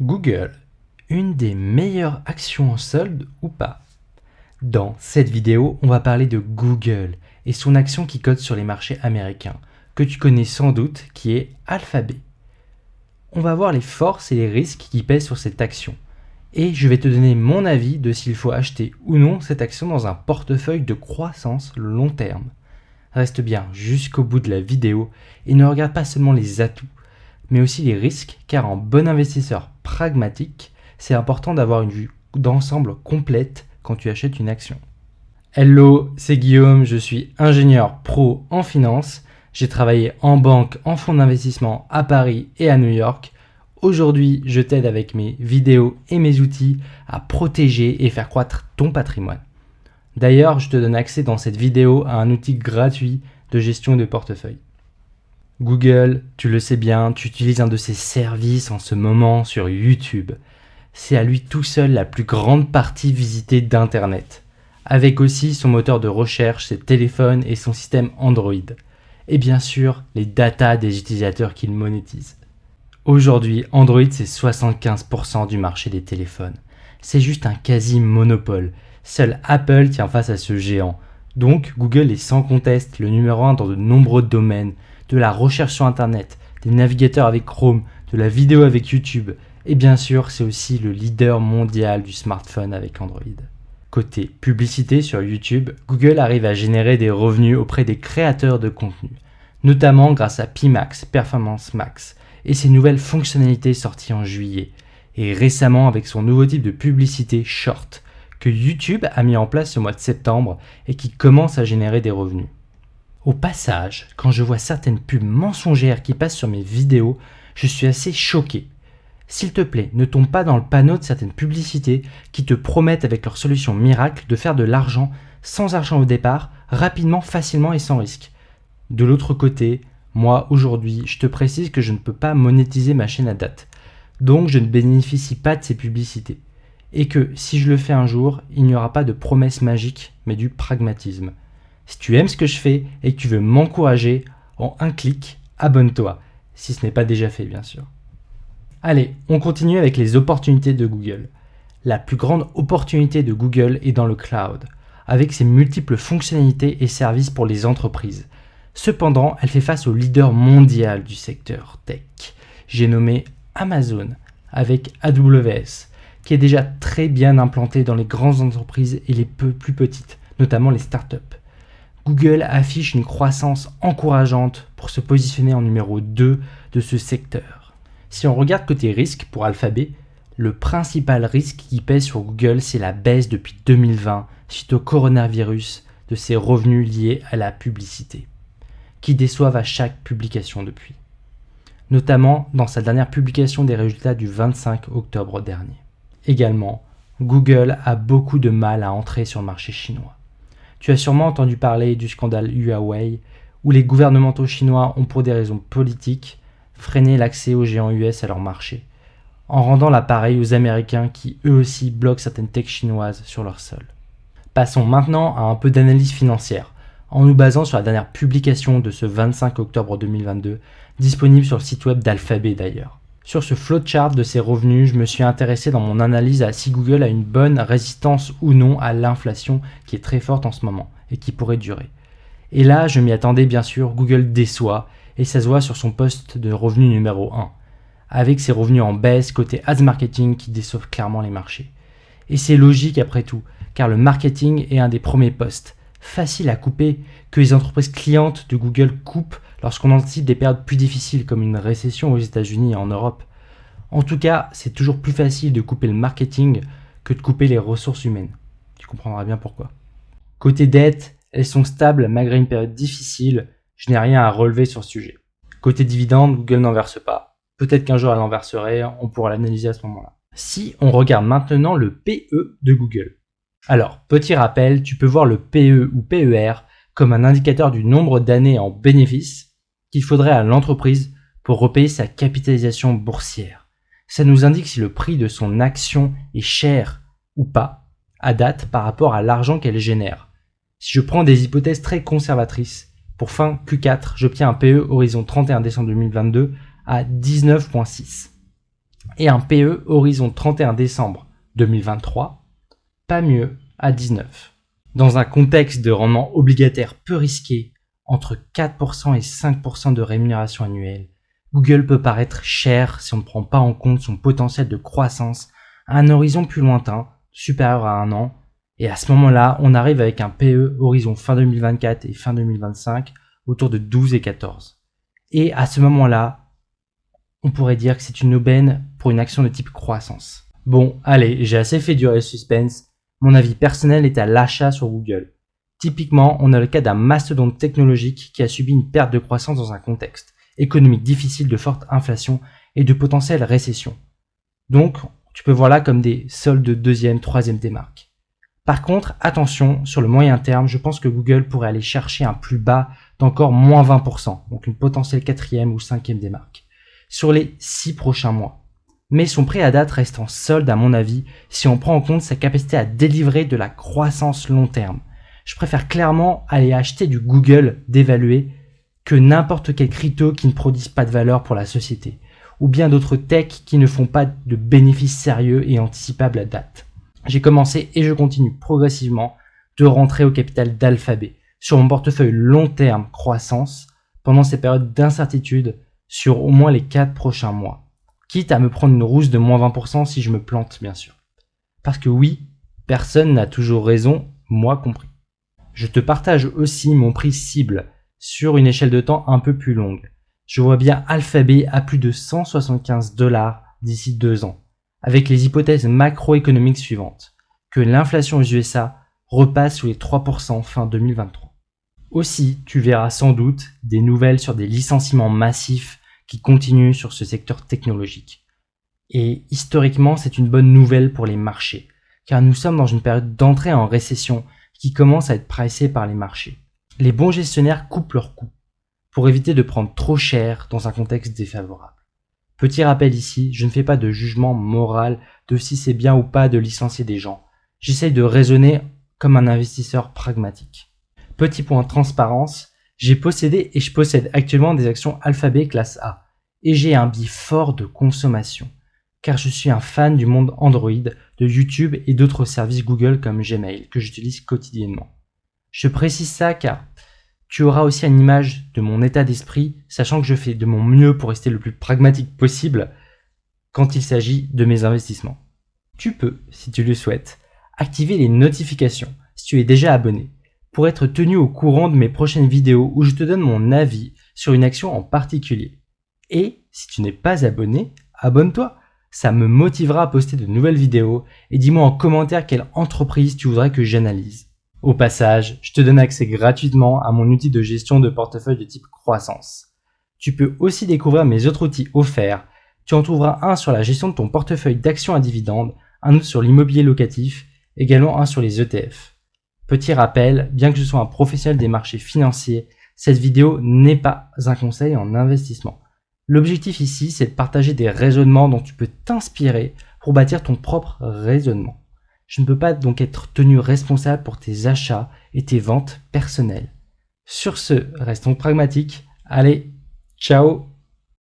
Google, une des meilleures actions en solde ou pas? Dans cette vidéo, on va parler de Google et son action qui cote sur les marchés américains, que tu connais sans doute, qui est Alphabet. On va voir les forces et les risques qui pèsent sur cette action. Et je vais te donner mon avis de s'il faut acheter ou non cette action dans un portefeuille de croissance long terme. Reste bien jusqu'au bout de la vidéo et ne regarde pas seulement les atouts, mais aussi les risques, car en bon investisseur pragmatique, c'est important d'avoir une vue d'ensemble complète quand tu achètes une action. Hello, c'est Guillaume, je suis ingénieur pro en finance. J'ai travaillé en banque, en fonds d'investissement à Paris et à New York. Aujourd'hui, je t'aide avec mes vidéos et mes outils à protéger et faire croître ton patrimoine. D'ailleurs, je te donne accès dans cette vidéo à un outil gratuit de gestion de portefeuille. Google, tu le sais bien, tu utilises un de ses services en ce moment sur YouTube. C'est à lui tout seul la plus grande partie visitée d'Internet. Avec aussi son moteur de recherche, ses téléphones et son système Android. Et bien sûr, les datas des utilisateurs qu'il monétise. Aujourd'hui, Android c'est 75% du marché des téléphones. C'est juste un quasi-monopole. Seul Apple tient face à ce géant. Donc, Google est sans conteste le numéro 1 dans de nombreux domaines, de la recherche sur Internet, des navigateurs avec Chrome, de la vidéo avec YouTube, et bien sûr, c'est aussi le leader mondial du smartphone avec Android. Côté publicité sur YouTube, Google arrive à générer des revenus auprès des créateurs de contenu, notamment grâce à PMax, Performance Max, et ses nouvelles fonctionnalités sorties en juillet, et récemment avec son nouveau type de publicité Short, que YouTube a mis en place ce mois de septembre et qui commence à générer des revenus. Au passage, quand je vois certaines pubs mensongères qui passent sur mes vidéos, je suis assez choqué. S'il te plaît, ne tombe pas dans le panneau de certaines publicités qui te promettent avec leur solution miracle de faire de l'argent sans argent au départ, rapidement, facilement et sans risque. De l'autre côté, moi aujourd'hui, je te précise que je ne peux pas monétiser ma chaîne à date. Donc je ne bénéficie pas de ces publicités. Et que si je le fais un jour, il n'y aura pas de promesse magique, mais du pragmatisme. Si tu aimes ce que je fais et que tu veux m'encourager, en un clic, abonne-toi, si ce n'est pas déjà fait bien sûr. Allez, on continue avec les opportunités de Google. La plus grande opportunité de Google est dans le cloud, avec ses multiples fonctionnalités et services pour les entreprises. Cependant, elle fait face au leader mondial du secteur tech. J'ai nommé Amazon, avec AWS, qui est déjà très bien implanté dans les grandes entreprises et les plus petites, notamment les startups. Google affiche une croissance encourageante pour se positionner en numéro 2 de ce secteur. Si on regarde côté risque pour Alphabet, le principal risque qui pèse sur Google, c'est la baisse depuis 2020 suite au coronavirus de ses revenus liés à la publicité, qui déçoivent à chaque publication depuis, notamment dans sa dernière publication des résultats du 25 octobre dernier. Également, Google a beaucoup de mal à entrer sur le marché chinois. Tu as sûrement entendu parler du scandale Huawei, où les gouvernementaux chinois ont pour des raisons politiques freiné l'accès aux géants US à leur marché, en rendant l'appareil aux Américains qui eux aussi bloquent certaines techs chinoises sur leur sol. Passons maintenant à un peu d'analyse financière, en nous basant sur la dernière publication de ce 25 octobre 2022, disponible sur le site web d'Alphabet d'ailleurs. Sur ce flowchart de ses revenus, je me suis intéressé dans mon analyse à si Google a une bonne résistance ou non à l'inflation qui est très forte en ce moment et qui pourrait durer. Et là, je m'y attendais bien sûr, Google déçoit et ça se voit sur son poste de revenu numéro 1, avec ses revenus en baisse côté ads marketing qui déçoivent clairement les marchés. Et c'est logique après tout, car le marketing est un des premiers postes, facile à couper, que les entreprises clientes de Google coupent lorsqu'on anticipe des périodes plus difficiles comme une récession aux États-Unis et en Europe. En tout cas, c'est toujours plus facile de couper le marketing que de couper les ressources humaines. Tu comprendras bien pourquoi. Côté dette, elles sont stables malgré une période difficile, je n'ai rien à relever sur ce sujet. Côté dividende, Google n'en verse pas. Peut-être qu'un jour elle en verserait, on pourra l'analyser à ce moment-là. Si on regarde maintenant le PE de Google. Alors, petit rappel, tu peux voir le PE ou PER comme un indicateur du nombre d'années en bénéfice qu'il faudrait à l'entreprise pour repayer sa capitalisation boursière. Ça nous indique si le prix de son action est cher ou pas à date par rapport à l'argent qu'elle génère. Si je prends des hypothèses très conservatrices, pour fin Q4, j'obtiens un PE horizon 31 décembre 2022 à 19,6. et un PE horizon 31 décembre 2023, pas mieux à 19. Dans un contexte de rendement obligataire peu risqué, entre 4% et 5% de rémunération annuelle, Google peut paraître cher si on ne prend pas en compte son potentiel de croissance à un horizon plus lointain, supérieur à 1 an, et à ce moment-là, on arrive avec un PE horizon fin 2024 et fin 2025 autour de 12 et 14. Et à ce moment-là, on pourrait dire que c'est une aubaine pour une action de type croissance. Bon, allez, j'ai assez fait durer le suspense. Mon avis personnel est à l'achat sur Google. Typiquement, on a le cas d'un mastodonte technologique qui a subi une perte de croissance dans un contexte économique difficile de forte inflation et de potentielle récession. Donc, tu peux voir là comme des soldes de deuxième, troisième démarque. Par contre, attention, sur le moyen terme, je pense que Google pourrait aller chercher un plus bas d'encore moins 20%, donc une potentielle quatrième ou cinquième démarque, sur les 6 prochains mois. Mais son prix à date reste en solde à mon avis si on prend en compte sa capacité à délivrer de la croissance long terme. Je préfère clairement aller acheter du Google dévalué que n'importe quel crypto qui ne produise pas de valeur pour la société, ou bien d'autres techs qui ne font pas de bénéfices sérieux et anticipables à date. J'ai commencé et je continue progressivement de rentrer au capital d'Alphabet sur mon portefeuille long terme croissance pendant ces périodes d'incertitude sur au moins les 4 prochains mois, quitte à me prendre une rousse de moins 20% si je me plante bien sûr. Parce que oui, personne n'a toujours raison, moi compris. Je te partage aussi mon prix cible sur une échelle de temps un peu plus longue. Je vois bien Alphabet à plus de 175 $ d'ici 2 ans, avec les hypothèses macroéconomiques suivantes, que l'inflation aux USA repasse sous les 3% fin 2023. Aussi, tu verras sans doute des nouvelles sur des licenciements massifs qui continuent sur ce secteur technologique. Et historiquement, c'est une bonne nouvelle pour les marchés, car nous sommes dans une période d'entrée en récession qui commence à être pricée par les marchés. Les bons gestionnaires coupent leurs coûts pour éviter de prendre trop cher dans un contexte défavorable. Petit rappel ici, je ne fais pas de jugement moral de si c'est bien ou pas de licencier des gens. J'essaye de raisonner comme un investisseur pragmatique. Petit point de transparence, j'ai possédé et je possède actuellement des actions Alphabet classe A. Et j'ai un biais fort de consommation, car je suis un fan du monde Android, de YouTube et d'autres services Google comme Gmail que j'utilise quotidiennement. Je précise ça car tu auras aussi une image de mon état d'esprit, sachant que je fais de mon mieux pour rester le plus pragmatique possible quand il s'agit de mes investissements. Tu peux, si tu le souhaites, activer les notifications si tu es déjà abonné, pour être tenu au courant de mes prochaines vidéos où je te donne mon avis sur une action en particulier. Et si tu n'es pas abonné, abonne-toi, ça me motivera à poster de nouvelles vidéos et dis-moi en commentaire quelle entreprise tu voudrais que j'analyse. Au passage, je te donne accès gratuitement à mon outil de gestion de portefeuille de type croissance. Tu peux aussi découvrir mes autres outils offerts. Tu en trouveras un sur la gestion de ton portefeuille d'actions à dividendes, un autre sur l'immobilier locatif, également un sur les ETF. Petit rappel, bien que je sois un professionnel des marchés financiers, cette vidéo n'est pas un conseil en investissement. L'objectif ici, c'est de partager des raisonnements dont tu peux t'inspirer pour bâtir ton propre raisonnement. Je ne peux pas donc être tenu responsable pour tes achats et tes ventes personnelles. Sur ce, restons pragmatiques. Allez, ciao!